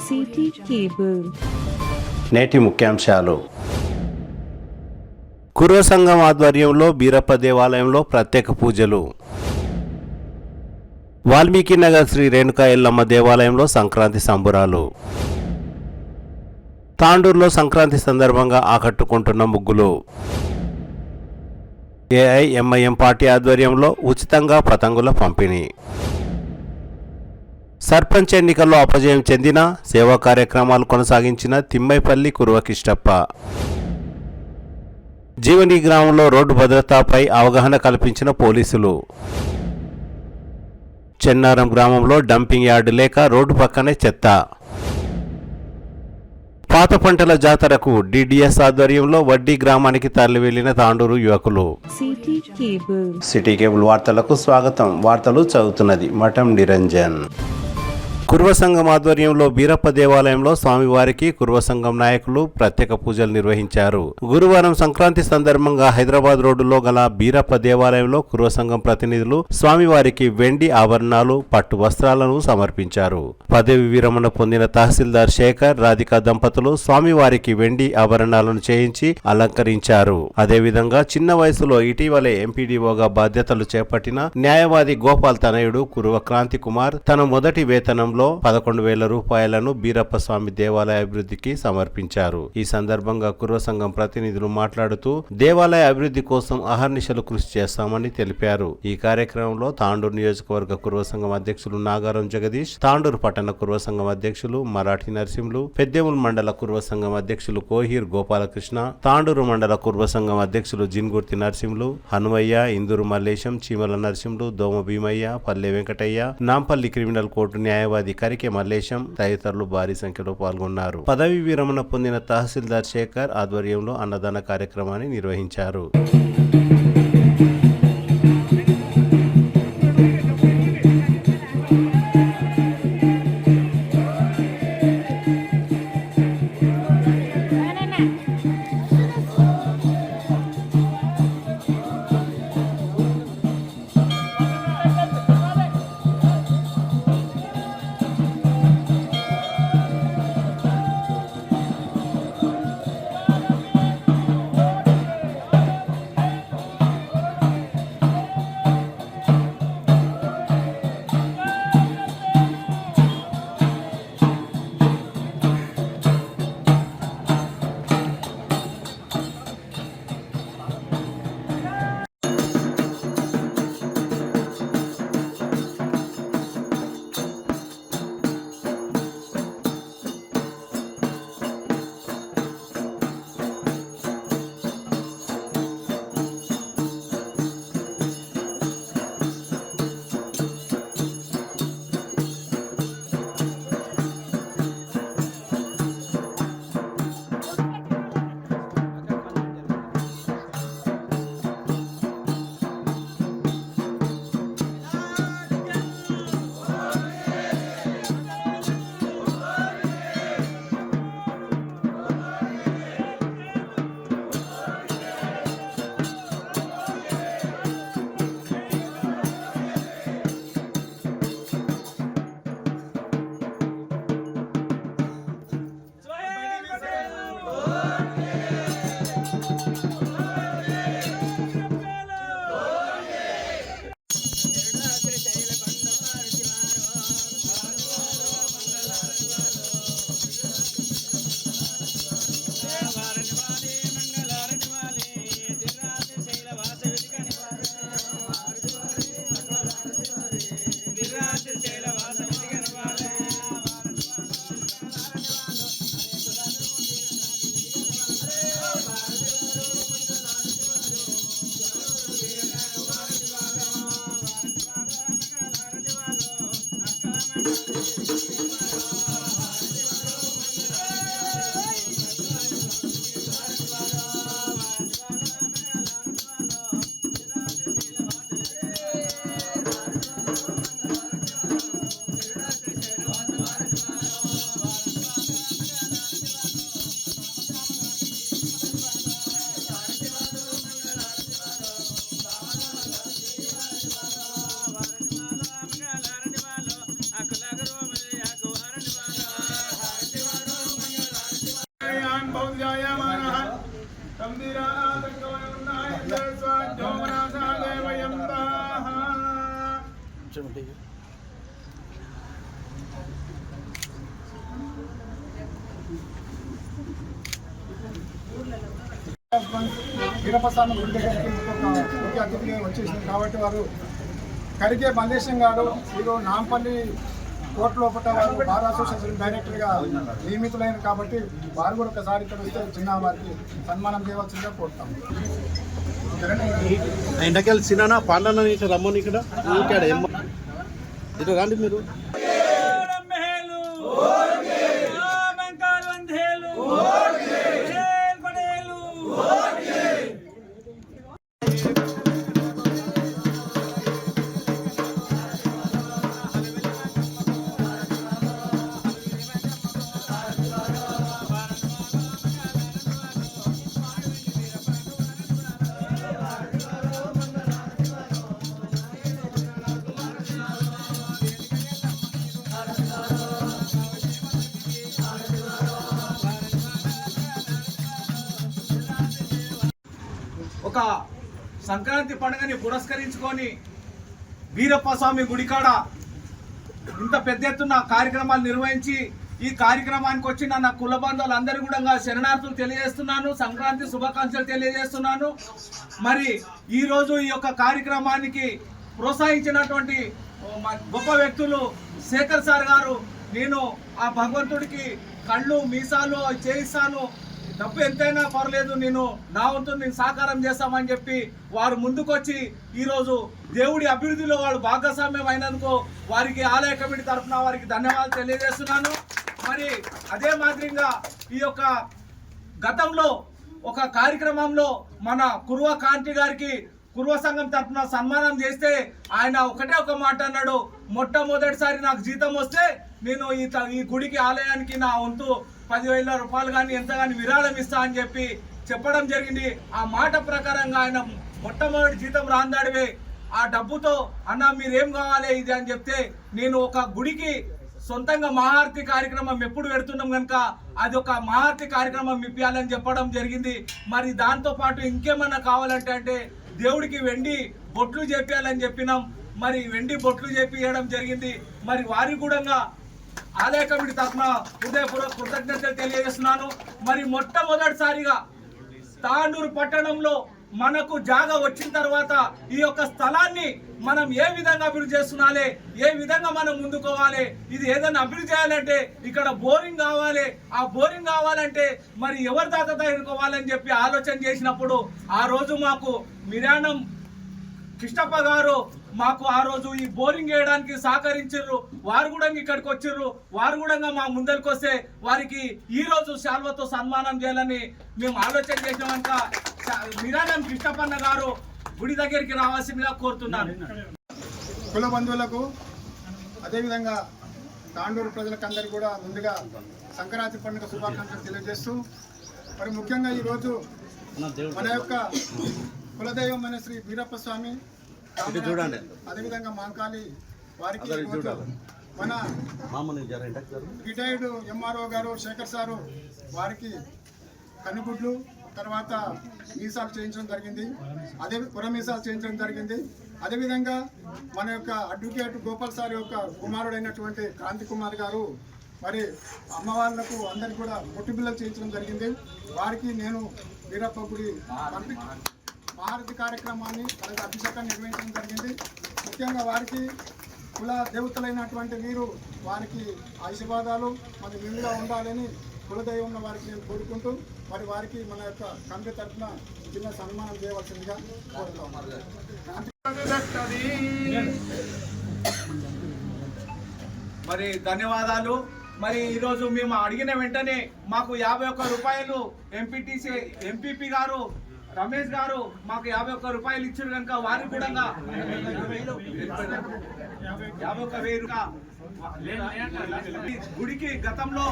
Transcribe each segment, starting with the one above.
City cable. నేటి ముఖ్యాంశాలు. కుర్వ సంఘం ఆధ్వర్యంలో బీరప్ప దేవాలయంలో ప్రత్యేక పూజలు. వాల్మీకి నగర్ శ్రీ రేణుకా ఎల్లమ్మ దేవాలయంలో సంక్రాంతి సంబురాలు. తాండూరులో సంక్రాంతి సందర్భంగా ఆకట్టుకుంటున్న ముగ్గులు. ఏఐఎంఐఎం పార్టీ ఆధ్వర్యంలో ఉచితంగా పతంగుల పంపిణీ. సర్పంచ్ ఎన్నికల్లో అపజయం చెందిన సేవా కార్యక్రమాలు కొనసాగించిన తిమ్మైపల్లి కుర్వ కిష్టప్ప. జీవని గ్రామంలో రోడ్డు భద్రతపై అవగాహన కల్పించిన పోలీసులు. చెన్నారం గ్రామంలో డంపింగ్ యార్డు లేక రోడ్డు పక్కనే చెత్త. పాత పంటల జాతరకు డిడిఎస్ ఆధ్వర్యంలో వడ్డీ గ్రామానికి తరలి వెళ్లిన తాండూరు యువకులు. సిటీ కేబుల్ వార్తలకు స్వాగతం. వార్తలు చదువుతున్నది మఠం నిరంజన్. కుర్వ సంఘం ఆధ్వర్యంలో బీరప్ప దేవాలయంలో స్వామివారికి కుర్వ సంఘం నాయకులు ప్రత్యేక పూజలు నిర్వహించారు. గురువారం సంక్రాంతి సందర్భంగా హైదరాబాద్ రోడ్డులో గల బీరప్ప దేవాలయంలో కుర్వ సంఘం ప్రతినిధులు స్వామివారికి వెండి ఆభరణాలు, పట్టు వస్త్రాలను సమర్పించారు. పదవి విరమణ పొందిన తహసీల్దార్ శేఖర్, రాధిక దంపతులు స్వామివారికి వెండి ఆభరణాలను చేయించి అలంకరించారు. అదేవిధంగా చిన్న వయసులో ఇటీవలే ఎంపీడీఓగా బాధ్యతలు చేపట్టిన న్యాయవాది గోపాల్ తనయుడు కుర్వ క్రాంతి కుమార్ తన మొదటి వేతనంలో 11,000 రూపాయలను బీరప్ప స్వామి దేవాలయ అభివృద్ధికి సమర్పించారు. ఈ సందర్భంగా కుర్వ సంఘం ప్రతినిధులు మాట్లాడుతూ దేవాలయ అభివృద్ధి కోసం అహర్నిశలు కృషి చేస్తామని తెలిపారు. ఈ కార్యక్రమంలో తాండూరు నియోజకవర్గ కుర్వ సంఘం అధ్యక్షులు నాగారం జగదీష్, తాండూరు పట్టణ కుర్వ సంఘం అధ్యక్షులు మరాఠీ నరసింహులు, పెద్దెముల్ మండల కుర్వ సంఘం అధ్యక్షులు కోహీర్ గోపాలకృష్ణ, తాండూరు మండల కుర్వ సంఘం అధ్యక్షులు జిన్గుర్తి నరసింహులు, హనుమయ్య, ఇందూరు మల్లేశం, చీమల నరసింహులు, దోమ భీమయ్య, పల్లె వెంకటయ్య, నాంపల్లి క్రిమినల్ కోర్టు న్యాయవాది కరికే మల్లేశం తదితరులు భారీ సంఖ్యలో పాల్గొన్నారు. పదవి విరమణ పొందిన తహసీల్దార్ శేఖర్ ఆధ్వర్యంలో అన్నదాన కార్యక్రమాన్ని నిర్వహించారు. ध्यायमानः तम्दिरातङ्गवयुन्नाय स्वाध्योमनासादेवयन्तः వీరప్పస్వామి గుడి దగ్గరికి ముఖ్య అతిథిగా వచ్చేసింది కాబట్టి వారు కరిగే మల్లేశం గారు ఈరోజు నాంపల్లి కోర్టు లోపల వారు బార్ అసోసియేషన్ డైరెక్టర్గా నియమితులైన కాబట్టి వారు కూడా ఒకసారి ఇక్కడ వస్తే చిన్న వారికి సన్మానం చేయవలసిందిగా కోరుతాం. ఎండకెళ్ళి చిన్న పండ్ల రమ్మని ఇక్కడ ఇటు రండి మీరు. ఒక సంక్రాంతి పండుగని పురస్కరించుకొని వీరప్పస్వామి గుడికాడ ఇంత పెద్ద ఎత్తున కార్యక్రమాలు నిర్వహించి ఈ కార్యక్రమానికి వచ్చిన నా కుల బంధువులందరూ కూడా శరణార్థులు తెలియజేస్తున్నాను, సంక్రాంతి శుభాకాంక్షలు తెలియజేస్తున్నాను. మరి ఈరోజు ఈ యొక్క కార్యక్రమానికి ప్రోత్సహించినటువంటి గొప్ప వ్యక్తులు శేఖర్ సార్ గారు, నేను ఆ భగవంతుడికి కళ్ళు మీసాలు చేయిస్తాను, డబ్బు ఎంతైనా పర్లేదు, నేను నా వంతు నేను సహకారం చేస్తామని చెప్పి వారు ముందుకొచ్చి ఈరోజు దేవుడి అభివృద్ధిలో వాళ్ళు భాగస్వామ్యం అయినందుకు వారికి ఆలయ కమిటీ తరఫున వారికి ధన్యవాదాలు తెలియజేస్తున్నాను. మరి అదే మాదిరిగా ఈ యొక్క గతంలో ఒక కార్యక్రమంలో మన కురువ కాంతి గారికి కురువ సంఘం తరఫున సన్మానం చేస్తే ఆయన ఒకటే ఒక మాట అన్నాడు, మొట్టమొదటిసారి నాకు జీతం వస్తే నేను ఈ గుడికి ఆలయానికి నా వంతు 10,000 రూపాయలు కానీ ఎంత కానీ విరాళం ఇస్తా అని చెప్పి చెప్పడం జరిగింది. ఆ మాట ప్రకారంగా ఆయన మొట్టమొదటి జీతం రాందాడివే ఆ డబ్బుతో అన్న మీరేం కావాలి ఇది అని చెప్తే నేను ఒక గుడికి సొంతంగా మహారతి కార్యక్రమం ఎప్పుడు పెడుతున్నాం కనుక అది ఒక మహారతి కార్యక్రమం ఇప్పించాలని చెప్పడం జరిగింది. మరి దాంతో పాటు ఇంకేమన్నా కావాలంటే అంటే దేవుడికి వెండి బొట్లు చేపియాలని చెప్పినాం. మరి వెండి బొట్లు చేపియడం జరిగింది. మరి వారి కూడా ఆలయ కమిటీ తరఫున హృదయపూర్వక కృతజ్ఞతలు తెలియజేస్తున్నాను. మరి మొట్టమొదటిసారిగా తాండూరు పట్టణంలో మనకు జాగా వచ్చిన తర్వాత ఈ యొక్క స్థలాన్ని మనం ఏ విధంగా అభివృద్ధి చేస్తున్నాలే, ఏ విధంగా మనం ముందుకోవాలి, ఇది ఏదైనా అభివృద్ధి చేయాలంటే ఇక్కడ బోరింగ్ కావాలి, ఆ బోరింగ్ కావాలంటే మరి ఎవరి దాత ఎన్నుకోవాలని చెప్పి ఆలోచన చేసినప్పుడు ఆ రోజు మాకు మిరాణం కృష్ణప్ప గారు మాకు ఆ రోజు ఈ బోరింగ్ వేయడానికి సహకరించారు. వారు కూడా ఇక్కడికి వచ్చారు. వారు కూడా మా ముందరికి వస్తే వారికి ఈ రోజు శాల్వతో సన్మానం చేయాలని మేము ఆలోచన చేసినామంట. మిరాణం కృష్ణప్పన్న గారు గుడి దగ్గరికి రావాల్సిందిగా కోరుతున్నాను. కుల బంధువులకు అదేవిధంగా తాండూరు ప్రజలకు అందరికీ కూడా ముందుగా సంక్రాంతి పండుగ శుభాకాంక్షలు తెలియజేస్తూ మరి ముఖ్యంగా ఈరోజు మన యొక్క కులదైవమైన శ్రీ వీరప్ప స్వామి అదేవిధంగా మాంకాళి వారికి మన రిటైర్డ్ ఎంఆర్ఓ గారు శేఖర్ సారు వారికి కన్నుగుడ్లు తర్వాత మీసాలు చేయించడం జరిగింది, అదే పుర మీసాలు చేయించడం జరిగింది. అదేవిధంగా మన యొక్క అడ్వకేట్ గోపాల్ సార్ యొక్క కుమారుడైనటువంటి క్రాంతి కుమార్ గారు మరి అమ్మవార్లకు అందరికీ కూడా పొట్టి బిళ్ళలు చేయించడం జరిగింది. వారికి నేను వీరప్ప గుడి మహారతి కార్యక్రమాన్ని అలాగే అభిషేకాన్ని నిర్వహించడం జరిగింది. ముఖ్యంగా వారికి కుల దేవతలైనటువంటి వీరు వారికి ఆశీర్వాదాలు మరి నిండుగా ఉండాలని కులదైవం వారికి నేను కోరుకుంటూ మరి వారికి మన యొక్క కమిటీ తరఫున చిన్న సన్మానం చేయవలసిందిగా కోరుతాం. మరి ధన్యవాదాలు. మరి ఈరోజు మేము అడిగిన వెంటనే మాకు 51 రూపాయలు ఎంపీపీ గారు రమేష్ గారు మాకు 51 రూపాయలు ఇచ్చారు కనుక వారికి కూడా 51,000 గుడికి గతంలో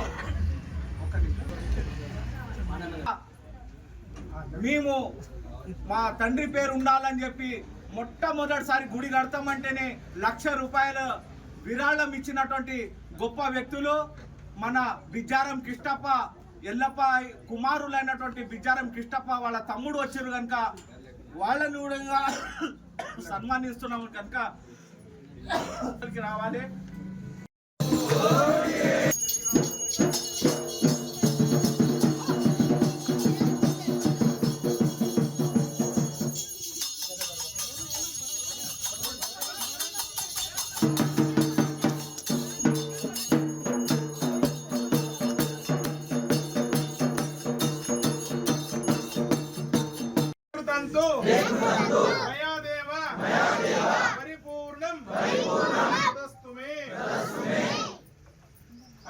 మేము మా తండ్రి పేరు ఉండాలని చెప్పి మొట్టమొదటిసారి గుడి కడతామంటేనే 1,00,000 రూపాయల విరాళం ఇచ్చినటువంటి గొప్ప వ్యక్తులు మన బిజ్జారం కృష్ణప్ప ఎల్లప్ప కుమారులైనటువంటి బిజ్జారం కృష్ణప్ప వాళ్ళ తమ్ముడు వచ్చారు కనుక వాళ్ళని కూడా సన్మానిస్తున్నాము కనుక రావాలి.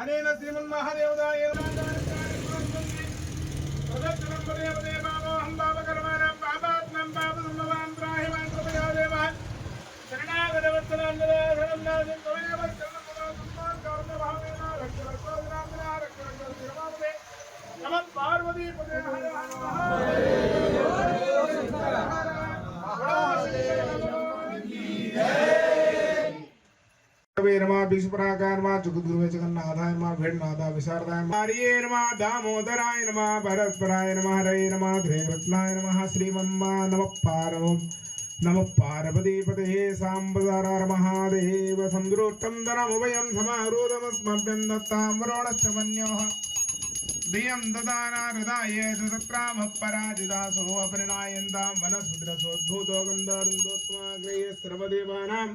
అనేన శ్రీమన్మహాదేవదాయ పార్వతీ विष्णुपराकार जुगुद्गुरुवे जगन्नाथाय नमः भेड़नाथा विशारदाय हरिये नमः दामोदराय नमः भरतपराय नमः हरये नमः ध्रुवरत्नाय नमः श्रीमन्मा नमः पार्वतीपतये साम्बदार महादेव सन्दृष्टं धनमुभयं समारोधमस्मभ्यं दत्ताम्रोणश्च मन्योः धियं ददाना हृदाय तत्रामपराजितासो अपरिणायन्तां वनस्पतिरसोद्भूतो गन्धर्वोत्तमाग्रये सर्वदेवानां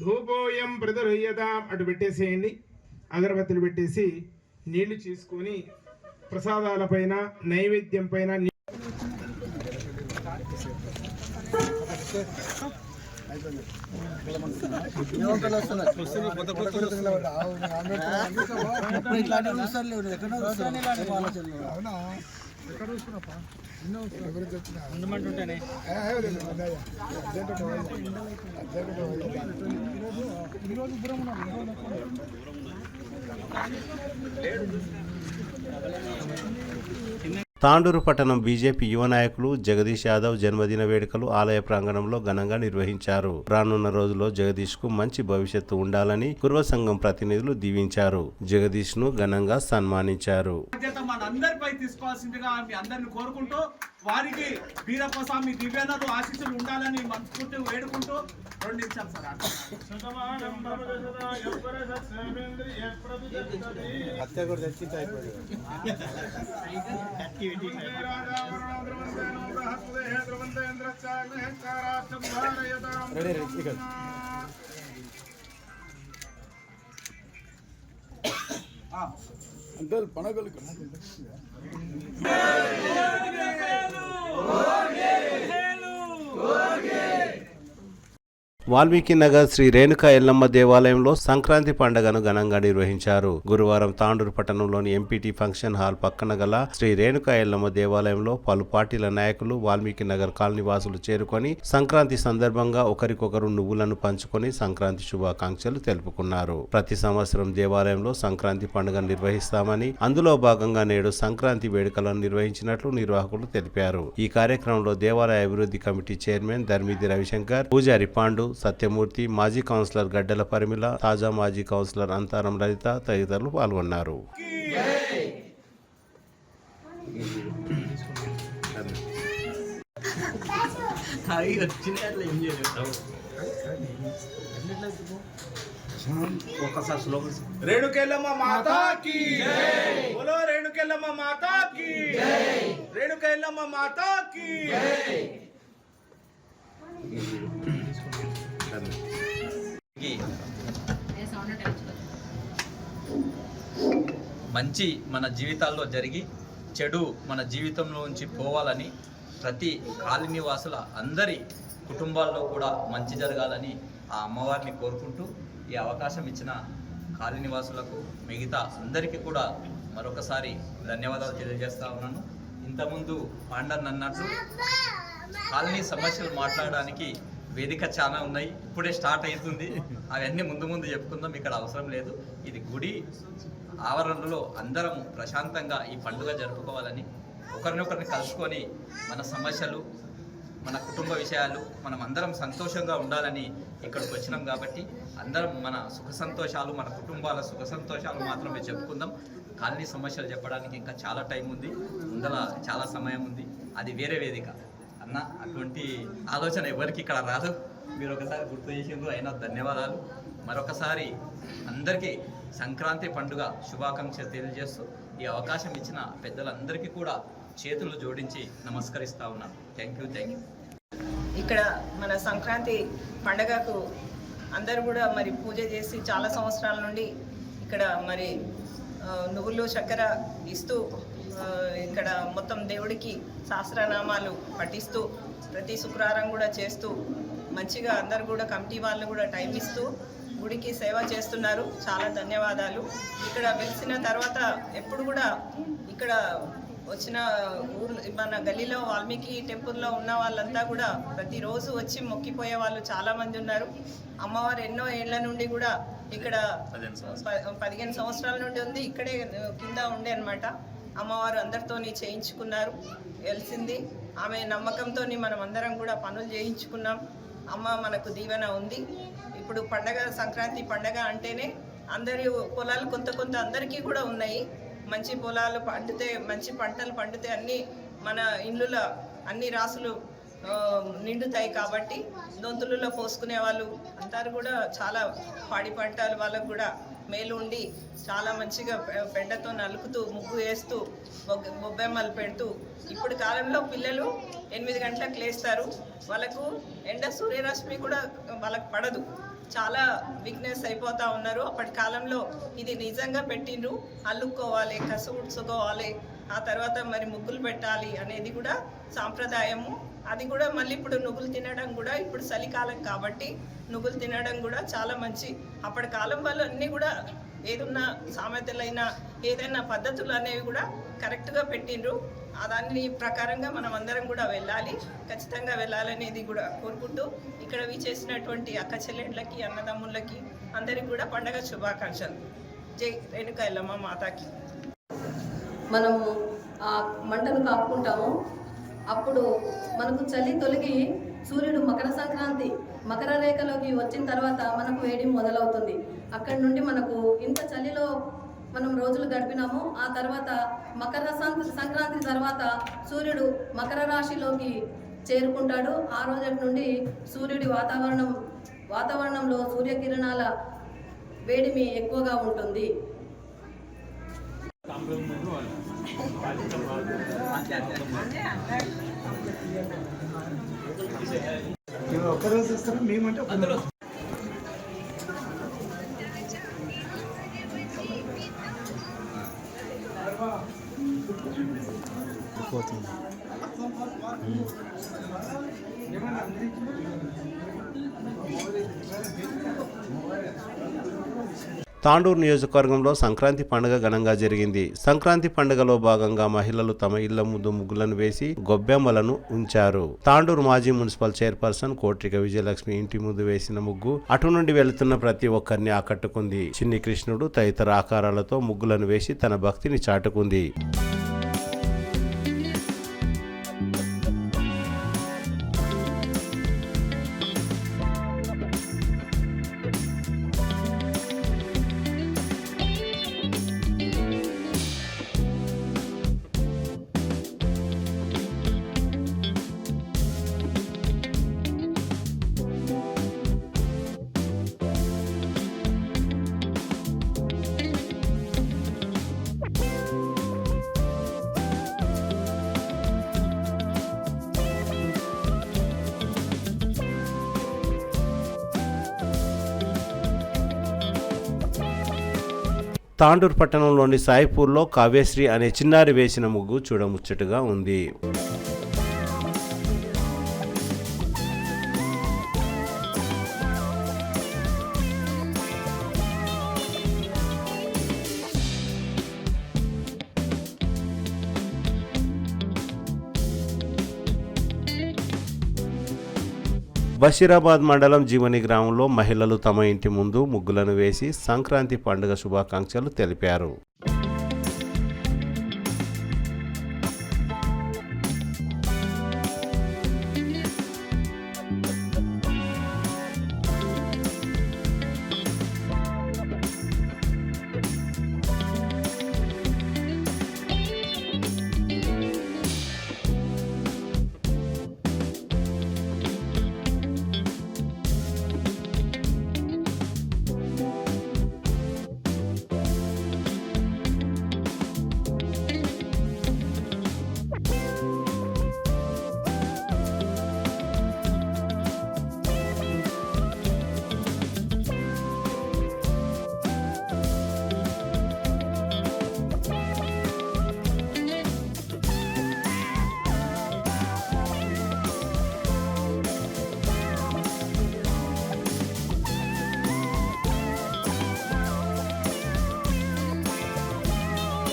ధూపోయం ప్రతిరయ్యతాం. అటు పెట్టేసేయండి, అగరబత్తులు పెట్టేసి నీళ్లు తీసుకొని ప్రసాదాల పైన నైవేద్యం పైన తాండూరు పట్టణం బీజేపీ యువ నాయకులు జగదీష్ యాదవ్ జన్మదిన వేడుకలు ఆలయ ప్రాంగణంలో ఘనంగా నిర్వహించారు. రానున్న రోజుల్లో జగదీష్ కు మంచి భవిష్యత్తు ఉండాలని కుర్వ సంఘం ప్రతినిధులు దీవించారు. జగదీష్ ను ఘనంగా సన్మానించారు. మనందరిపై తీసుకోవాల్సిందిగా మీ అందరిని కోరుకుంటూ వారికి వీరప్ప స్వామి దివ్యానలు ఆశీస్సులు ఉండాలని మనస్ఫూర్తి వేడుకుంటూ 2 నిమిషాలు సార్. अंकल पणगल వాల్మీకి నగర్ శ్రీ రేణుకా ఎల్లమ్మ దేవాలయంలో సంక్రాంతి పండుగను ఘనంగా నిర్వహించారు. గురువారం తాండూరు పట్టణంలోని ఎంపీటీ ఫంక్షన్ హాల్ పక్కన గల శ్రీ రేణుకా ఎల్లమ్మ దేవాలయంలో పలు పార్టీల నాయకులు వాల్మీకి నగర్ కాలనీ వాసులు చేరుకొని సంక్రాంతి సందర్భంగా ఒకరికొకరు నువ్వులను పంచుకొని సంక్రాంతి శుభాకాంక్షలు తెలుపుకున్నారు. ప్రతి సంవత్సరం దేవాలయంలో సంక్రాంతి పండుగ నిర్వహిస్తామని, అందులో భాగంగా నేడు సంక్రాంతి వేడుకలను నిర్వహించినట్లు నిర్వాహకులు తెలిపారు. ఈ కార్యక్రమంలో దేవాలయ అభివృద్ధి కమిటీ చైర్మన్ ధర్మిది రవిశంకర్, పూజారి పాండు, సత్యమూర్తి, మాజీ కౌన్సిలర్ గడ్డల పరిమిళ, తాజా మాజీ కౌన్సిలర్ అంతారం లలిత తదితరులు పాల్గొన్నారు. రేణుకెల్లమ్మ మాతాకి జై, బోలో రేణుకెల్లమ్మ మాతాకి జై, రేణుకెల్లమ్మ మాతాకి జై. మంచి మన జీవితాల్లో జరిగి చెడు మన జీవితంలోంచి పోవాలని ప్రతి కాలనీ వాసుల అందరి కుటుంబాల్లో కూడా మంచి జరగాలని ఆ అమ్మవారిని కోరుకుంటూ ఈ అవకాశం ఇచ్చిన కాలనీ వాసులకు మిగతా అందరికీ కూడా మరొకసారి ధన్యవాదాలు తెలియజేస్తా ఉన్నాను. ఇంతకుముందు పాండన్ అన్నట్టు కాలనీ సమస్యలు మాట్లాడడానికి వేదిక చాలా ఉన్నాయి, ఇప్పుడే స్టార్ట్ అవుతుంది. అవన్నీ ముందు ముందు చెప్పుకుందాం, ఇక్కడ అవసరం లేదు. ఇది గుడి ఆవరణలో అందరం ప్రశాంతంగా ఈ పండుగ జరుపుకోవాలని, ఒకరినొకరిని కలుసుకొని మన సమస్యలు మన కుటుంబ విషయాలు మనం అందరం సంతోషంగా ఉండాలని ఇక్కడికి వచ్చినాం కాబట్టి అందరం మన సుఖ సంతోషాలు, మన కుటుంబాల సుఖ సంతోషాలు మాత్రమే చెప్పుకుందాం. కాలనీ సమస్యలు చెప్పడానికి ఇంకా చాలా టైం ఉంది, ముందర చాలా సమయం ఉంది, అది వేరే వేదిక అన్న. అటువంటి ఆలోచన ఎవరికి ఇక్కడ రాదు. మీరు ఒకసారి గుర్తు చేసిండ్రు, అయినా ధన్యవాదాలు. మరొకసారి అందరికీ సంక్రాంతి పండుగ శుభాకాంక్షలు తెలియజేస్తూ ఈ అవకాశం ఇచ్చిన పెద్దలందరికీ కూడా చేతులు జోడించి నమస్కరిస్తా ఉన్నాను. Thank you. ఇక్కడ మన సంక్రాంతి పండగకు అందరూ కూడా మరి పూజ చేసి చాలా సంవత్సరాల నుండి ఇక్కడ మరి నువ్వులు చక్కెర ఇస్తూ ఇక్కడ మొత్తం దేవుడికి సహస్రనామాలు పఠిస్తూ ప్రతి శుక్రవారం కూడా చేస్తూ మంచిగా అందరు కూడా కమిటీ వాళ్ళు కూడా టైం ఇస్తూ గుడికి సేవ చేస్తున్నారు. చాలా ధన్యవాదాలు. ఇక్కడ వెలిసిన తర్వాత ఎప్పుడు కూడా ఇక్కడ వచ్చిన ఊర్లు మన గల్లీలో వాల్మీకి టెంపుల్లో ఉన్న వాళ్ళంతా కూడా ప్రతిరోజు వచ్చి మొక్కిపోయే వాళ్ళు చాలామంది ఉన్నారు. అమ్మవారు ఎన్నో ఏళ్ల నుండి కూడా ఇక్కడ 15 సంవత్సరాల నుండి ఉంది, ఇక్కడే కింద ఉండే అనమాట. అమ్మవారు అందరితోని చేయించుకున్నారు, వెలిసింది. ఆమె నమ్మకంతో మనం అందరం కూడా పనులు చేయించుకున్నాం. అమ్మ మనకు దీవెన ఉంది. ఇప్పుడు పండగ, సంక్రాంతి పండగ అంటేనే అందరి పొలాలు కొంత అందరికీ కూడా ఉన్నాయి. మంచి పొలాలు పండితే, మంచి పంటలు పండితే అన్నీ మన ఇండ్ల అన్ని రాసులు నిండుతాయి. కాబట్టి దొంతులలో పోసుకునే వాళ్ళు అందరూ కూడా చాలా పాడి పంటలు వాళ్ళకు కూడా మేలు ఉండి చాలా మంచిగా పెండతో నలుకుతూ ముగ్గు వేస్తూ బొబ్బెమ్మలు పెడుతూ. ఇప్పుడు కాలంలో పిల్లలు 8 గంటలకు లేస్తారు, వాళ్ళకు ఎండ సూర్యరశ్మి కూడా వాళ్ళకు పడదు, చాలా వీక్నెస్ అయిపోతూ ఉన్నారు. అప్పటి కాలంలో ఇది నిజంగా పెట్టిండ్రు, అల్లుకోవాలి, కసు ఉడ్చుకోవాలి, ఆ తర్వాత మరి ముగ్గులు పెట్టాలి అనేది కూడా సాంప్రదాయము. అది కూడా మళ్ళీ ఇప్పుడు నువ్వులు తినడం కూడా, ఇప్పుడు చలికాలం కాబట్టి నువ్వులు తినడం కూడా చాలా మంచి. అప్పటి కాలం వాళ్ళు అన్నీ కూడా ఏదున్నా సామెతలైనా ఏదైనా పద్ధతులు అనేవి కూడా కరెక్ట్గా పెట్టిండ్రు. దాని ప్రకారంగా మనం అందరం కూడా వెళ్ళాలి, ఖచ్చితంగా వెళ్ళాలనేది కూడా కోరుకుంటూ ఇక్కడ చేసినటువంటి అక్క చెల్లెళ్ళకి, అన్నదమ్ముళ్ళకి అందరికీ కూడా పండగ శుభాకాంక్షలు. జై రేణుకా ఎల్లమ్మ మాతాకి. మనము ఆ మంటను కాపుకుంటాము. అప్పుడు మనకు చలి తొలగి సూర్యుడు మకర రేఖలోకి వచ్చిన తర్వాత మనకు వేడి మొదలవుతుంది. అక్కడి నుండి మనకు ఇంత చలిలో మనం రోజులు గడిపినాము. ఆ తర్వాత సంక్రాంతి తర్వాత సూర్యుడు మకర రాశిలోకి చేరుకుంటాడు. ఆ రోజు నుండి సూర్యుడి వాతావరణంలో సూర్యకిరణాల వేడిమి ఎక్కువగా ఉంటుంది. ఒక్కరోజు ఇస్తారా మేమంటే తాండూరు నియోజకవర్గంలో సంక్రాంతి పండుగ ఘనంగా జరిగింది. సంక్రాంతి పండుగలో భాగంగా మహిళలు తమ ఇళ్ల ముందు ముగ్గులను వేసి గొబ్బెమ్మలను ఉంచారు. తాండూరు మాజీ మున్సిపల్ చైర్పర్సన్ కోట్రిక విజయలక్ష్మి ఇంటి ముందు వేసిన ముగ్గు అటు నుండి వెళుతున్న ప్రతి ఒక్కరిని ఆకట్టుకుంది. చిన్ని కృష్ణుడు తదితర ఆకారాలతో ముగ్గులను వేసి తన భక్తిని చాటుకుంది. తాండూరు పట్టణంలోని సాయిపూర్లో కావ్యశ్రీ అనే చిన్నారి వేసిన ముగ్గు చూడముచ్చటగా ఉంది. బషీరాబాద్ మండలం జీవని గ్రామంలో మహిళలు తమ ఇంటి ముందు ముగ్గులను వేసి సంక్రాంతి పండుగ శుభాకాంక్షలు తెలిపారు.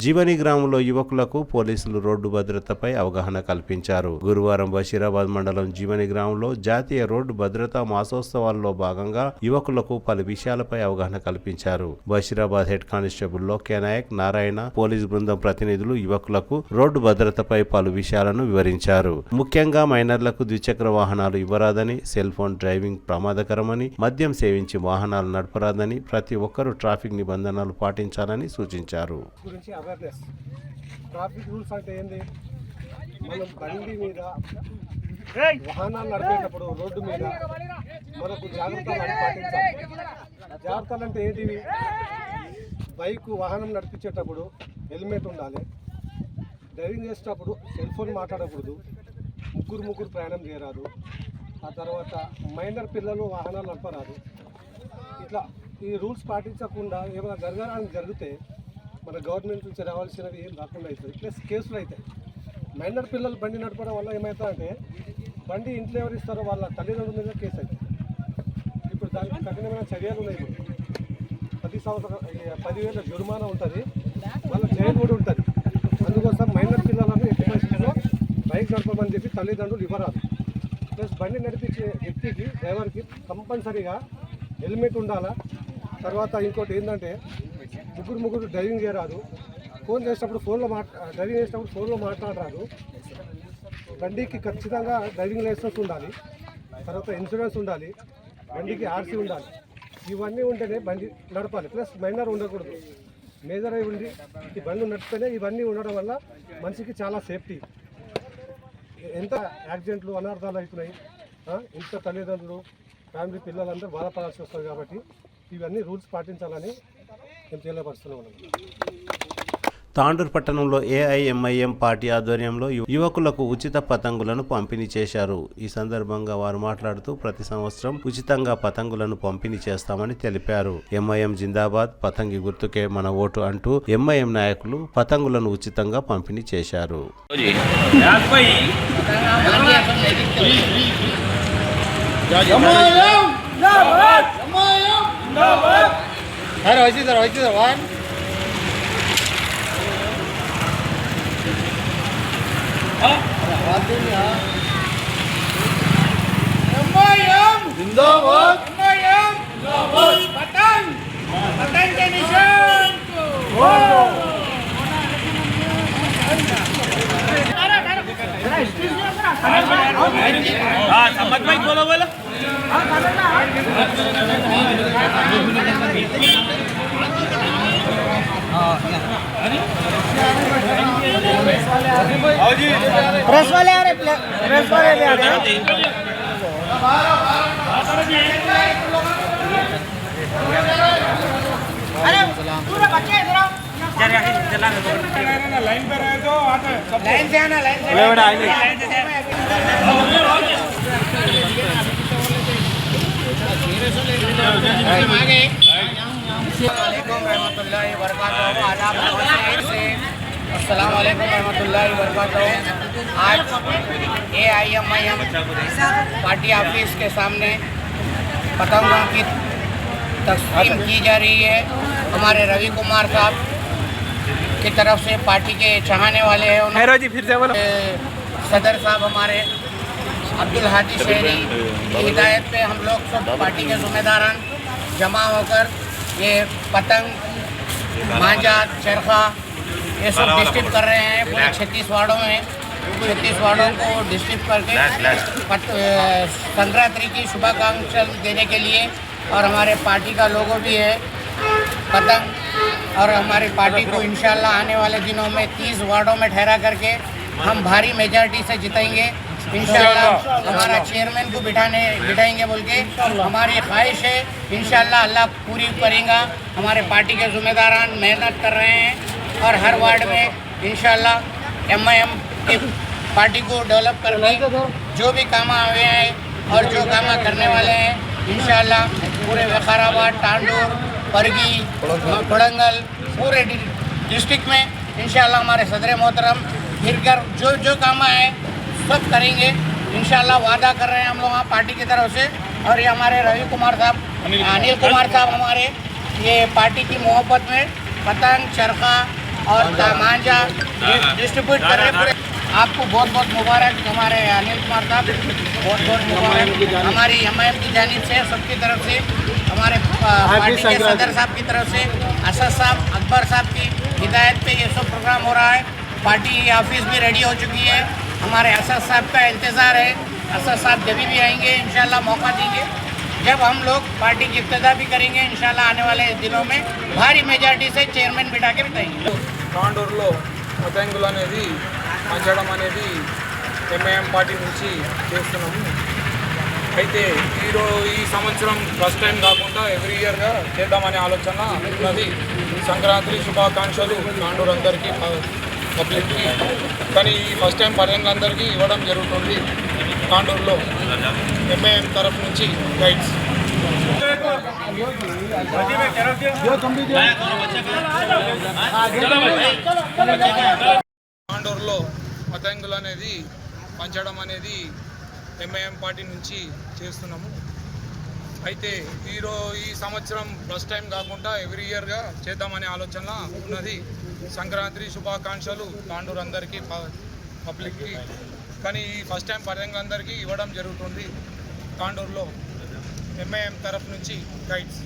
జీవని గ్రామంలో యువకులకు పోలీసులు రోడ్డు భద్రతపై అవగాహన కల్పించారు. గురువారం బషీరాబాద్ మండలం జీవని గ్రామంలో జాతీయ రోడ్డు భద్రతా మాసోత్సవాల్లో భాగంగా యువకులకు పలు విషయాలపై అవగాహన కల్పించారు. బషీరాబాద్ హెడ్ కానిస్టేబుల్ లోకే నాయక్, నారాయణ, పోలీస్ బృందం ప్రతినిధులు యువకులకు రోడ్డు భద్రతపై పలు విషయాలను వివరించారు. ముఖ్యంగా మైనర్లకు ద్విచక్ర వాహనాలు ఇవ్వరాదని, సెల్ ఫోన్ డ్రైవింగ్ ప్రమాదకరమని, మద్యం సేవించి వాహనాలు నడపరాదని, ప్రతి ఒక్కరూ ట్రాఫిక్ నిబంధనలు పాటించాలని సూచించారు. గురించి అవేర్నెస్. ట్రాఫిక్ రూల్స్ అంటే ఏంది? మనం బండి మీద వాహనాలు నడిపేటప్పుడు రోడ్డు మీద మనకు జాగ్రత్తలు పాటించాలి. జాగ్రత్తలు అంటే ఏంటివి? బైక్ వాహనం నడిపించేటప్పుడు హెల్మెట్ ఉండాలి. డ్రైవింగ్ చేసేటప్పుడు సెల్ ఫోన్ మాట్లాడకూడదు. ముగ్గురు ప్రయాణం చేయరాదు. ఆ తర్వాత మైనర్ పిల్లలు వాహనాలు నడపరాదు. ఇట్లా ఈ రూల్స్ పాటించకుండా ఏమైనా జరగడానికి జరిగితే మన గవర్నమెంట్ నుంచి రావాల్సినవి ఏం రాకుండా అవుతుంది. ప్లస్ కేసులు అవుతాయి. మైనర్ పిల్లలు బండి నడపడం వల్ల ఏమవుతుందంటే బండి ఇంట్లో ఎవరు ఇస్తారో వాళ్ళ తల్లిదండ్రుల మీద కేసు అవుతుంది. ఇప్పుడు దానికి కఠినమైన చర్యలు ఉన్నాయి. 10,000 జుర్మానా ఉంటుంది, వాళ్ళ జైలు కూడా ఉంటుంది. అందుకోసం మైనర్ పిల్లలను ఎట్టి పరిస్థితుల్లో బైక్ నడపమని చెప్పి తల్లిదండ్రులు ఇవ్వరాదు. ప్లస్ బండి నడిపించే వ్యక్తికి, డ్రైవర్కి కంపల్సరీగా హెల్మెట్ ఉండాలా. తర్వాత ఇంకోటి ఏంటంటే ముగ్గురు డ్రైవింగ్ చేయరాదు. ఫోన్ చేసేటప్పుడు డ్రైవింగ్ చేసేటప్పుడు ఫోన్లో మాట్లాడరాదు. బండికి ఖచ్చితంగా డ్రైవింగ్ లైసెన్స్ ఉండాలి. తర్వాత ఇన్సూరెన్స్ ఉండాలి. బండికి ఆర్సీ ఉండాలి. ఇవన్నీ ఉంటేనే బండి నడపాలి. ప్లస్ మైనర్ ఉండకూడదు. మేజర్ అయి ఉండి ఈ బండి నడిపితేనే ఇవన్నీ ఉండడం వల్ల మనిషికి చాలా సేఫ్టీ. ఎంత యాక్సిడెంట్లు, అనర్థాలు అవుతున్నాయి. ఇంత తల్లిదండ్రులు, ఫ్యామిలీ, పిల్లలందరూ బాధపడాల్సి వస్తుంది. కాబట్టి ఇవన్నీ రూల్స్ పాటించాలని మేము తెలియపరుస్తూనే ఉన్నాం. తాండూరు పట్టణంలో ఏఐఎంఐఎం పార్టీ ఆధ్వర్యంలో యువకులకు ఉచిత పతంగులను పంపిణీ చేశారు. ఈ సందర్భంగా వారు మాట్లాడుతూ ప్రతి సంవత్సరం ఉచితంగా పతంగులను పంపిణీ చేస్తామని తెలిపారు. ఎంఐఎం జిందాబాద్, పతంగి గుర్తుకే మన ఓటు అంటూ ఎంఐఎం నాయకులు పతంగులను ఉచితంగా పంపిణీ చేశారు. समझ में बोलो बोलो प्रेस वाले आ रहे, प्रेस वाले आ रहे। अरे पूरा बच्चे इधर आओ, लाइन पे रहे तो लाइन से आना, लाइन से अस्सलाम वालेकुम रहमतुल्लाहि व बरकातहू। आज AIMIM पार्टी ऑफिस के सामने पतंगों की तकसीम की जा रही है। हमारे रवि कुमार साहब की तरफ से पार्टी के चाहने वाले हैं, सदर साहब हमारे अब्दुल हादी शहरी की हिदायत पे हम लोग सब पार्टी के ज़िम्मेदारान जमा होकर ये पतंग, मांझा, चरखा ये सब डिस्ट्रीब्यूट कर रहे हैं पूरे 36 वार्डों में। 36 वार्डों को डिस्ट्रीब्यूट करके संक्रांति की शुभकामनाएं देने के लिए, और हमारे पार्टी का लोगो भी है पतंग। और हमारी पार्टी को इंशाल्लाह आने वाले दिनों में 30 वार्डों में ठहरा करके हम भारी मेजॉरिटी से जिताएंगे इंशाल्लाह। हमारा चेयरमैन को बिठाएंगे बोल के हमारी ख्वाहिश है। इंशाल्लाह अल्लाह पूरी करेगा। हमारे पार्टी के ज़िम्मेदारान मेहनत कर रहे हैं और हर वार्ड में इंशाल्लाह MIM की पार्टी को डेवलप करने जो भी काम हुए हैं और जो काम करने वाले हैं इंशाल्लाह पूरे वखाराबाद, टांडूर, परगी, कोड़ंगल पूरे डिस्ट्रिक्ट में इंशाल्लाह हमारे सदर मोहतरम फिरकर जो काम है सब करेंगे इंशाल्लाह। वादा कर रहे हैं हम लोग पार्टी की तरफ से। और ये हमारे रवि कुमार साहब, अनिल कुमार साहब हमारे ये पार्टी की मोहब्बत में पतंग, चरखा और मांझा डिस्ट्रीब्यूट कर रहे पूरे। आपको बहुत बहुत मुबारक, हमारे अनिल कुमार साहब बहुत बहुत मुबारक। हमारी MIM की जानिब से सबकी तरफ से, हमारे पार्टी के सदर साहब की तरफ से, असद साहब, अकबर साहब की हिदायत पे ये सब प्रोग्राम हो रहा है। पार्टी ऑफिस भी रेडी हो चुकी है। हमारे असद साहब का इंतज़ार है। असद साहब जब भी आएंगे इंशाल्लाह मौका देंगे, जब हम लोग पार्टी की इब्तिदा भी करेंगे इंशाल्लाह आने वाले दिनों में भारी मेजॉरिटी से चेयरमैन बिठा के बिठाएंगे। తాండూరులో మతంగులు అనేది పంచడం అనేది MIM పార్టీ నుంచి చేస్తున్నాము. అయితే ఈ సంవత్సరం ఫస్ట్ టైం కాకుండా ఎవ్రీ ఇయర్గా చేద్దామనే ఆలోచన ఉన్నది. సంక్రాంతి శుభాకాంక్షలు తాండూరు అందరికీ, పబ్లిక్కి. కానీ ఈ ఫస్ట్ టైం పర్యంగా ఇవ్వడం జరుగుతుంది. తాండూరులో MIM తరఫు నుంచి గైడ్స్. తాండూరులో మతంగులు అనేది పంచడం అనేది MIM పార్టీ నుంచి చేస్తున్నాము. అయితే ఈ సంవత్సరం ఫస్ట్ టైం కాకుండా ఎవ్రీ ఇయర్గా చేద్దామనే ఆలోచన ఉన్నది. సంక్రాంతి శుభాకాంక్షలు తాండూరు అందరికీ, పబ్లిక్కి. కానీ ఈ ఫస్ట్ టైం పర్యంగా ఇవ్వడం జరుగుతుంది. తాండూరులో MIM తరఫు నుంచి గైడ్స్.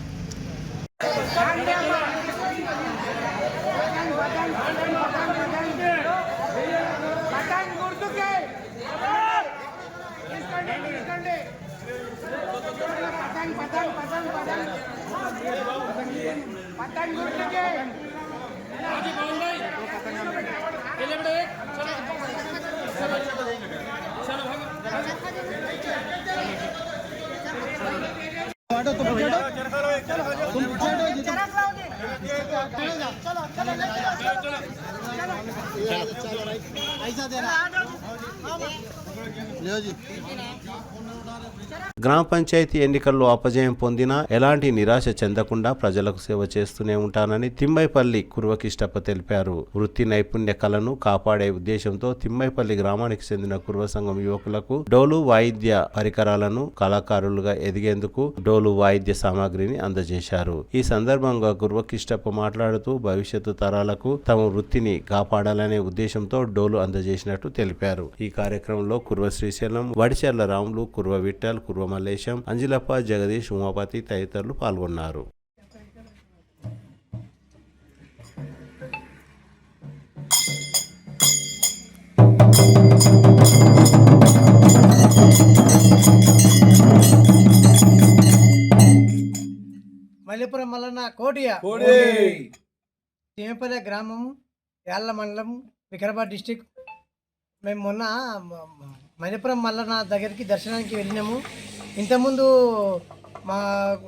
గ్రామ పంచాయతీ ఎన్నికల్లో అపజయం పొందినా ఎలాంటి నిరాశ చెందకుండా ప్రజలకు సేవ చేస్తూనే ఉంటానని తిమ్మైపల్లి కుర్వకిష్టప్ప తెలిపారు. వృత్తి నైపుణ్య కళను కాపాడే ఉద్దేశంతో తిమ్మైపల్లి గ్రామానికి చెందిన కుర్వ సంఘం యువకులకు డోలు వాయిద్య పరికరాలను కళాకారులుగా ఎదిగేందుకు డోలు వాయిద్య సామాగ్రిని అందజేశారు. ఈ సందర్భంగా కుర్వకిష్టప్ప మాట్లాడుతూ భవిష్యత్తు తరాలకు తమ వృత్తిని కాపాడాలనే ఉద్దేశంతో డోలు అందజేసినట్టు తెలిపారు. ఈ కార్యక్రమంలో కుర్వ శ్రీశైలం, వడిచెర్ల రాములు, కుర్వ విఠల్, కుర్వ మల్లేశం, అంజిలప్ప, జగదీష్, ఉమాపతి తదితరులు పాల్గొన్నారు. మల్లెపురం మల్లన్న కోటియా తిమ్మపల్లి గ్రామము, యాళ్ళ మండలం, వికారాబాద్ డిస్టిక్. మేము మొన్న మల్లెపురం మల్లన్న దగ్గరికి దర్శనానికి వెళ్ళినాము. ఇంతకుముందు మా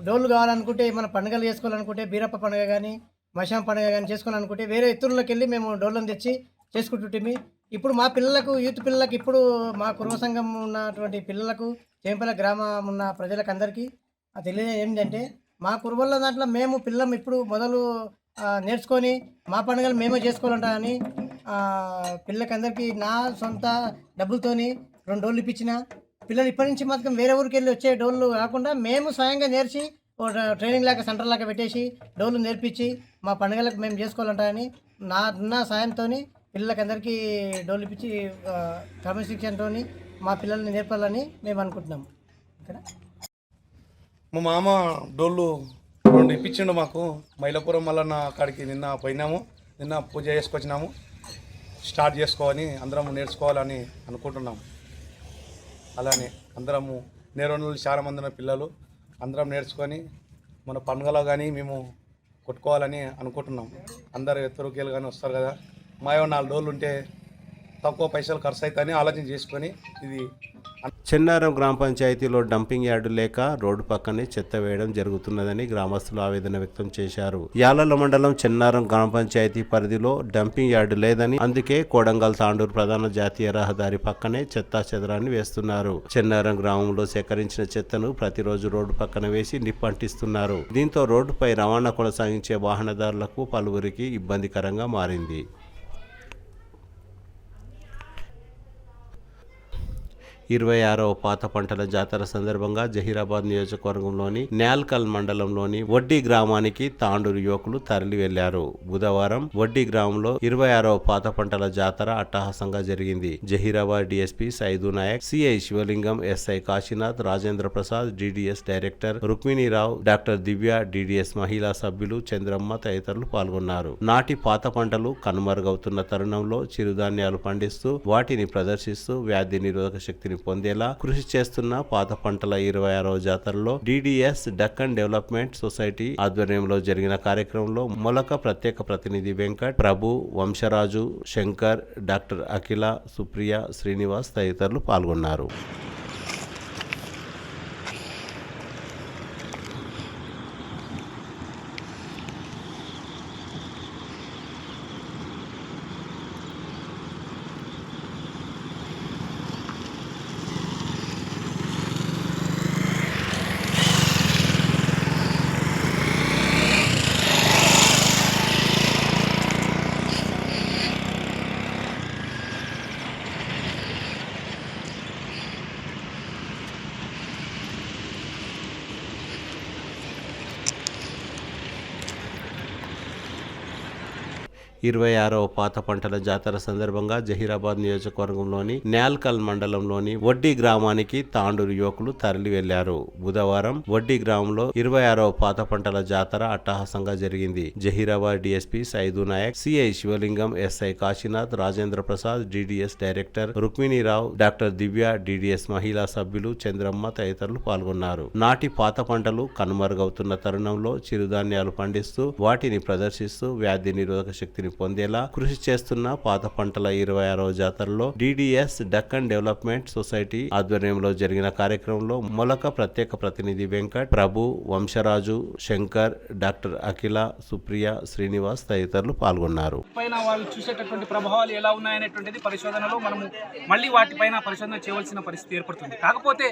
డోళ్ళు కావాలనుకుంటే, మన పండుగలు చేసుకోవాలనుకుంటే, బీరప్ప పండుగ కానీ మషాం పండుగ కానీ చేసుకోవాలనుకుంటే వేరే ఎత్తుల్లోకి వెళ్ళి మేము డోళ్ళను తెచ్చి చేసుకుంటుంటే, ఇప్పుడు మా పిల్లలకు, యూత్ పిల్లలకు, ఇప్పుడు మా కుర్మ సంఘం ఉన్నటువంటి పిల్లలకు, చేంపల్లి గ్రామం ఉన్న ప్రజలకు అందరికీ తెలియదు ఏంటంటే, మా కుర్మల దాంట్లో మేము పిల్లం ఇప్పుడు మొదలు నేర్చుకొని మా పండుగలు మేమే చేసుకోవాలంటారని పిల్లకందరికీ నా సొంత డబ్బులతోని 2 డోళ్ళు ఇప్పించిన. పిల్లలు ఇప్పటి నుంచి మాత్రం వేరే ఊరికి వెళ్ళి వచ్చే డోళ్ళు కాకుండా మేము స్వయంగా నేర్చి ట్రైనింగ్ లాగా సెంటర్ లాగా పెట్టేసి డోళ్ళు నేర్పించి మా పండుగలకు మేము చేసుకోవాలంటారని నా సాయంతో పిల్లలకందరికీ డోళ్ళు ఇప్పించి క్రమశిక్షణతో మా పిల్లల్ని నేర్పాలని మేము అనుకుంటున్నాము. ఇక్కడ మా మామ డోళ్ళు 2 ఇప్పించిండు మాకు. మైలపురం మల్లన్న కాడికి నిన్న పోయినాము. నిన్న పూజ చేసుకొచ్చినాము. స్టార్ట్ చేసుకోవాలని అందరము నేర్చుకోవాలని అనుకుంటున్నాము. అలానే అందరము నేరోళ్ళు చాలా మంది ఉన్న పిల్లలు అందరం నేర్చుకొని మన పండుగలో కానీ మేము కొట్టుకోవాలని అనుకుంటున్నాం. అందరు ఎత్తురుకేలు కానీ వస్తారు కదా, మాయో 4 డోళ్ళు ఉంటే తక్కువ పైసలు ఖర్చు అవుతాయని ఆలోచన చేసుకొని ఇది. చెన్నారం గ్రామ పంచాయతీలో డంపింగ్ యార్డు లేక రోడ్డు పక్కనే చెత్త వేయడం జరుగుతున్నదని గ్రామస్తులు ఆవేదన వ్యక్తం చేశారు. యాలల మండలం చెన్నారం గ్రామ పంచాయతీ పరిధిలో డంపింగ్ యార్డు లేదని, అందుకే కోడంగల్ తాండూరు ప్రధాన జాతీయ రహదారి పక్కనే చెత్తా చెదరాన్ని వేస్తున్నారు. చెన్నారం గ్రామంలో సేకరించిన చెత్తను ప్రతిరోజు రోడ్డు పక్కన వేసి నిప్పంటిస్తున్నారు. దీంతో రోడ్డుపై రవాణా కొనసాగించే వాహనదారులకు పలువురికి ఇబ్బందికరంగా మారింది. 26వ పాత పంటల జాతర సందర్భంగా జహీరాబాద్ నియోజకవర్గంలోని న్యాల్కల్ మండలంలోని వడ్డీ గ్రామానికి తాండూరు యువకులు తరలి వెళ్లారు. బుధవారం వడ్డీ గ్రామంలో 26వ పాత పంటల జాతర అట్టహాసంగా జరిగింది. Zaheerabad DSP Saidu Nayak, CI Shivalingam, SI Kashinath, Rajendra Prasad, DDS director Rukmini Rao, doctor Divya, DDS మహిళా సభ్యులు చంద్రమ్మ తదితరులు పాల్గొన్నారు. నాటి పాత పంటలు కనుమరుగవుతున్న తరుణంలో చిరుధాన్యాలు పండిస్తూ వాటిని ప్రదర్శిస్తూ వ్యాధి నిరోధక శక్తిని పొందేలా కృషి చేస్తున్న పాత పంటల 26వ జాతరలో డిడిఎస్ డక్కన్ డెవలప్మెంట్ సొసైటీ ఆధ్వర్యంలో జరిగిన కార్యక్రమంలో మొలక ప్రత్యేక ప్రతినిధి వెంకట్, ప్రభు, వంశరాజు, శంకర్, డాక్టర్ అఖిల, సుప్రియ, శ్రీనివాస్ తదితరులు పాల్గొన్నారు. ఇరవై 26వ పాత పంటల జాతర సందర్భంగా జహీరాబాద్ నియోజకవర్గంలోని న్యాల్కల్ మండలంలోని వడ్డీ గ్రామానికి తాండూరు యువకులు తరలి వెళ్లారు. బుధవారం వడ్డీ గ్రామంలో 26వ పాత పంటల జాతర అట్టహాసంగా జరిగింది. Zaheerabad DSP Saidu Nayak, CI Shivalingam, SI Kashinath, Rajendra Prasad, DDS director Rukmini Rao, doctor Divya, DDS మహిళా సభ్యులు చంద్రమ్మ తదితరులు పాల్గొన్నారు. నాటి పాత పంటలు కనుమరుగవుతున్న తరుణంలో చిరుధాన్యాలు పండిస్తూ వాటిని ప్రదర్శిస్తూ వ్యాధి నిరోధక శక్తిని పొందేలా కృషి చేస్తున్న పాత పంటల 26వ జాతరలో డిడిఎస్ డక్కన్ డెవలప్మెంట్ సొసైటీ ఆధ్వర్యంలో జరిగిన కార్యక్రమంలో మొలక ప్రత్యేక ప్రతినిధి వెంకట్, ప్రభు, వంశరాజు, శంకర్, డాక్టర్ అఖిల, సుప్రియ, శ్రీనివాస్ తదితరులు పాల్గొన్నారు. పైన వాళ్ళు చూసేటటువంటి ప్రభావాలు ఎలా ఉన్నాయనేటువంటిది పరిశోధనలో మనము మళ్ళీ వాటిపైన పరిశోధన చేయవలసిన పరిస్థితి ఏర్పడుతుంది. కాకపోతే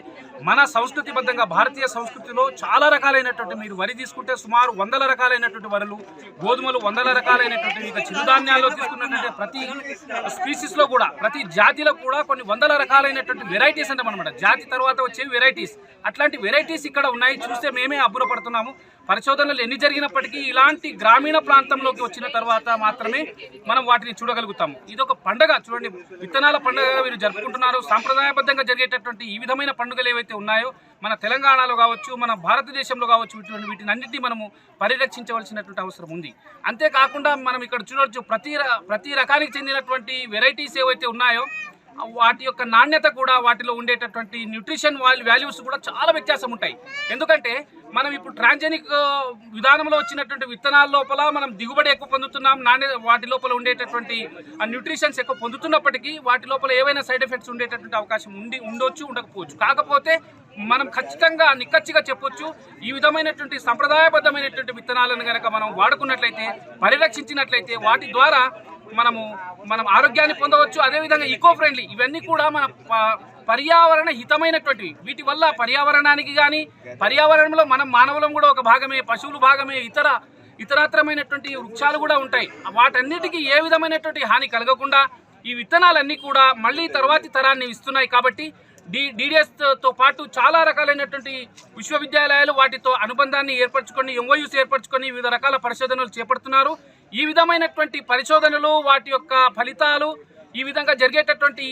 మన సంస్కృతిబద్ధంగా భారతీయ సంస్కృతిలో చాలా రకాలైనటువంటి, మీరు వరి తీసుకుంటే సుమారు 100 రకాలైనటువంటి వరులు, గోధుమలు 100 రకాలైనటువంటి, ఇక చిరుధాన్యాల్లో తీసుకున్నటువంటి ప్రతి స్పీసీస్ లో కూడా, ప్రతి జాతిలో కూడా కొన్ని 100 రకాలైనటువంటి వెరైటీస్ అంటాం అనమాట. జాతి తర్వాత వచ్చేవి వెరైటీస్. అట్లాంటి వెరైటీస్ ఇక్కడ ఉన్నాయి. చూస్తే మేమే అబ్బురపడుతున్నాము. పరిశోధనలు ఎన్ని జరిగినప్పటికీ ఇలాంటి గ్రామీణ ప్రాంతంలోకి వచ్చిన తర్వాత మాత్రమే మనం వాటిని చూడగలుగుతాము. ఇది ఒక పండుగ, చూడండి, విత్తనాల పండుగగా వీరు జరుపుకుంటున్నారు. సాంప్రదాయబద్ధంగా జరిగేటటువంటి ఈ విధమైన పండుగలు ఏవైతే ఉన్నాయో మన తెలంగాణలో కావచ్చు, మన భారతదేశంలో కావచ్చు, వీటిని అన్నింటినీ మనము పరిరక్షించవలసినటువంటి అవసరం ఉంది. అంతేకాకుండా మనం ఇక్కడ చూడవచ్చు, ప్రతి రకానికి చెందినటువంటి వెరైటీస్ ఏవైతే ఉన్నాయో వాటి యొక్క నాణ్యత కూడా, వాటిలో ఉండేటటువంటి న్యూట్రిషన్ వాల్యూస్ కూడా చాలా వ్యత్యాసం ఉంటాయి. ఎందుకంటే మనం ఇప్పుడు ట్రాన్జెనిక్ విధానంలో వచ్చినటువంటి విత్తనాల లోపల మనం దిగుబడి ఎక్కువ పొందుతున్నాం, వాటి లోపల ఉండేటటువంటి న్యూట్రిషన్స్ ఎక్కువ పొందుతున్నప్పటికీ వాటి లోపల ఏవైనా సైడ్ ఎఫెక్ట్స్ ఉండేటటువంటి అవకాశం ఉండొచ్చు, ఉండకపోవచ్చు. కాకపోతే మనం ఖచ్చితంగా నిక్కచ్చిగా చెప్పొచ్చు, ఈ విధమైనటువంటి సంప్రదాయబద్ధమైనటువంటి విత్తనాలను కనుక మనం వాడుకున్నట్లయితే, పరిరక్షించినట్లయితే వాటి ద్వారా మనం ఆరోగ్యాన్ని పొందవచ్చు. అదేవిధంగా ఈకో ఫ్రెండ్లీ, ఇవన్నీ కూడా మన పర్యావరణ హితమైనటువంటివి. వీటి వల్ల పర్యావరణానికి కానీ, పర్యావరణంలో మనం మానవులం కూడా ఒక భాగమే, పశువులు భాగమే, ఇతరత్రమైనటువంటి వృక్షాలు కూడా ఉంటాయి. వాటన్నిటికీ ఏ విధమైనటువంటి హాని కలగకుండా ఈ విత్తనాలన్నీ కూడా మళ్ళీ తర్వాతి తరాన్ని ఇస్తున్నాయి. కాబట్టి డిడిఎస్తో పాటు చాలా రకాలైనటువంటి విశ్వవిద్యాలయాలు వాటితో అనుబంధాన్ని ఏర్పరచుకొని, ఎంఓయూస్ ఏర్పరచుకొని వివిధ రకాల పరిశోధనలు చేపడుతున్నారు. ఈ విధమైనటువంటి పరిశోధనలు, వాటి యొక్క ఫలితాలు, ఈ విధంగా జరిగేటటువంటి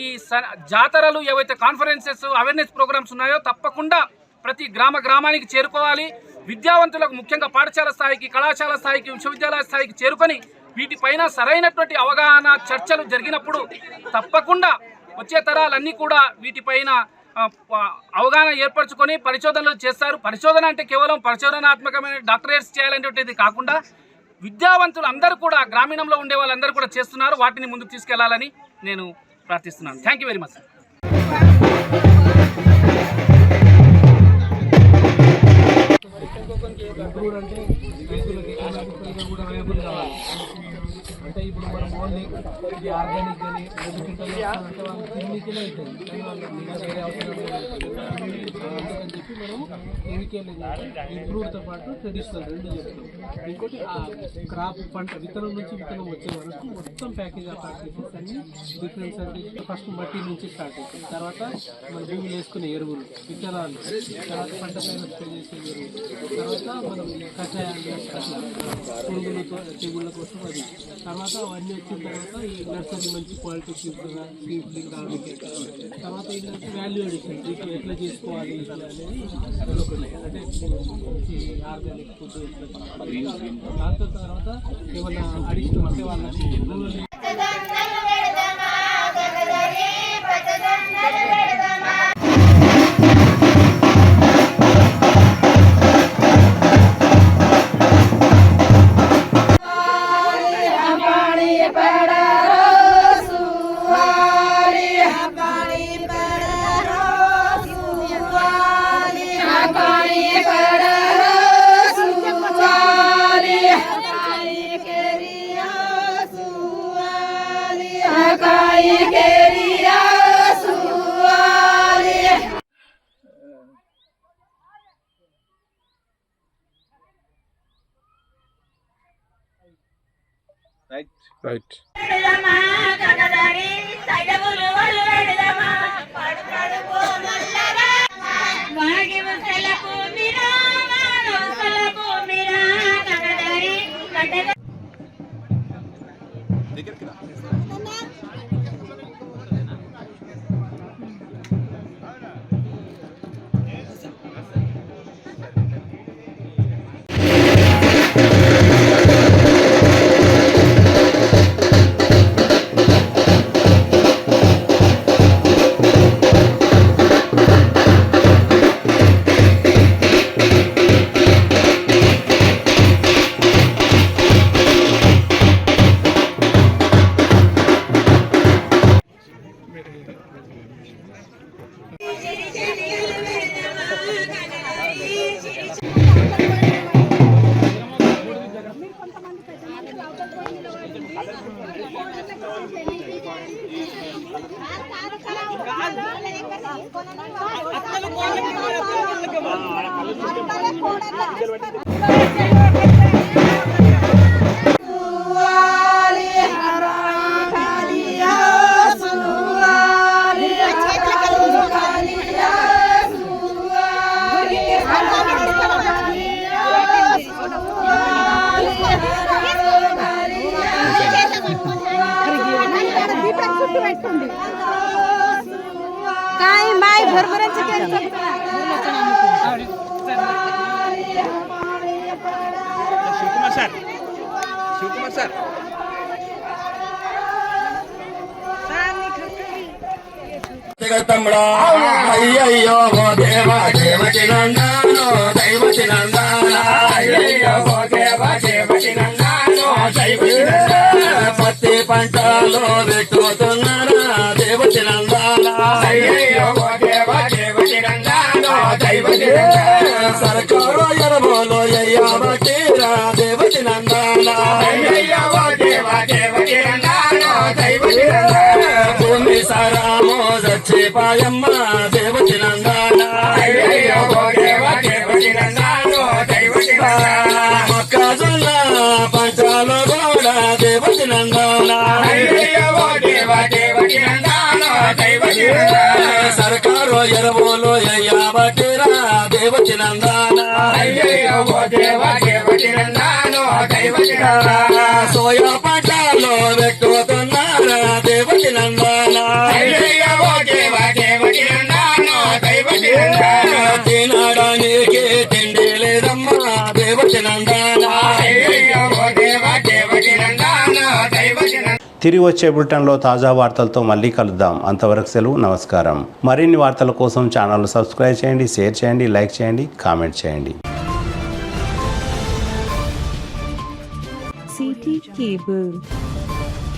జాతరలు, ఏవైతే కాన్ఫరెన్సెస్, అవేర్నెస్ ప్రోగ్రామ్స్ ఉన్నాయో తప్పకుండా ప్రతి గ్రామానికి చేరుకోవాలి. విద్యావంతులకు, ముఖ్యంగా పాఠశాల స్థాయికి, కళాశాల స్థాయికి, విశ్వవిద్యాలయ స్థాయికి చేరుకొని వీటిపైన సరైనటువంటి అవగాహన చర్చలు జరిగినప్పుడు తప్పకుండా వచ్చే తరాలన్నీ కూడా వీటిపైన అవగాహన ఏర్పరచుకొని పరిశోధనలు చేస్తారు. పరిశోధన అంటే కేవలం పరిశోధనాత్మకమైన డాక్టరేట్స్ చేయాలనేటువంటిది కాకుండా విద్యావంతులు అందరూ కూడా, గ్రామీణంలో ఉండే వాళ్ళందరూ కూడా చేస్తున్నారు. వాటిని ముందుకు తీసుకెళ్లాలని నేను ప్రార్థిస్తున్నాను. Thank you very much. రైతులకి కూడా రైతులుగా కూడా వైబుల్ కావాలి. అంటే ఇప్పుడు మనం ఓన్లీ ఇది ఆర్గానిక్ కానీ 2 క్వింటాలు అంటే వాళ్ళు తిన్నికనే అవుతుంది, కానీ వాళ్ళు ఇంకా వేరే అవసరం అందుకని చెప్పి మనం కెమికల్ ఇంప్రూవ్డ్తో పాటు ట్రెడిషనల్ 2 చెప్తాం. ఇంకోటి ఆ క్రాప్ పంట విత్తనం నుంచి విత్తనం వచ్చే వరకు మొత్తం ప్యాకేజ్ ఆఫ్ యాక్టివిటీస్ అన్ని డిఫరెన్స్ అంటే ఫస్ట్ మట్టి నుంచి స్టార్ట్ అవుతుంది, తర్వాత మన భూమిలో వేసుకునే ఎరువులు, విత్తనాలు, తర్వాత పంట పైన స్ప్రే చేసే ఎరువులు, తర్వాత మనం కషాయాలు అట్లా పురుగులతో తెగుళ్ళ కోసం అది, తర్వాత అవన్నీ వచ్చిన తర్వాత ఈ నర్సరీ మంచి క్వాలిటీ సీడ్లింగ్ రావడానికి, తర్వాత ఏంటంటే వాల్యూ అడిషన్ వీటిని ఎట్లా చేసుకోవాలి అనేది అదొకటి, అంటే ఆర్గానిక్ ఫుడ్ దాంతో తర్వాత ఏమన్నా అడిషన్ అంటే వాళ్ళకి రైట్. काय माय भरभरांची शिवकुमार सर తమ్ముడా అయ్యయ్యో దేవా దేవతి నందానో దైవతి నందాన అయ్యయ్యో దేవా దేవతి నందానో దైవతి నందాన పత్తి పంటలో పెట్టుతున్నారా దేవతి నందాన అయ్యయ్యో దేవా దేవతి నందానో దైవతి నందాన సర్కారు ఎరబోలో అయ్యావటీరా దేవతి నందాన అయ్యయ్యో దేవా దేవతి నందానో దైవతి నందాన భూమి సారామో పాయమ్మ దేవతి నందాన అయ్యయ్యో దేవా దేవతి నందానో దైవతి నందాన మొక్కజొన్న పంచాలు కూడా దేవతి నందాన అయ్యయ్యో దేవా దేవతి నందానో దైవతి నందాన సర్కారు ఎరువులు అయ్యావటీరా దేవతి నందాన అయ్యయ్యో దేవా దేవతి నందానో దైవతి నందాన సోయా పంటలో పెట్టుతున్నారా దేవతి నందాన అయ్యయ్యో దేవా దేవతి నందానో దైవతి నందాన తినడానికి తిండి లేదమ్మా దేవతి నందాన అయ్యయ్యో దేవా దేవతి నందానో దైవతి నందాన. తిరిగి వచ్చే బులెటిన్లో తాజా వార్తలతో మళ్ళీ కలుద్దాం. అంతవరకు సెలవు, నమస్కారం. మరిన్ని వార్తల కోసం ఛానల్ సబ్స్క్రైబ్ చేయండి, షేర్ చేయండి, లైక్ చేయండి, కామెంట్ చేయండి. City cable.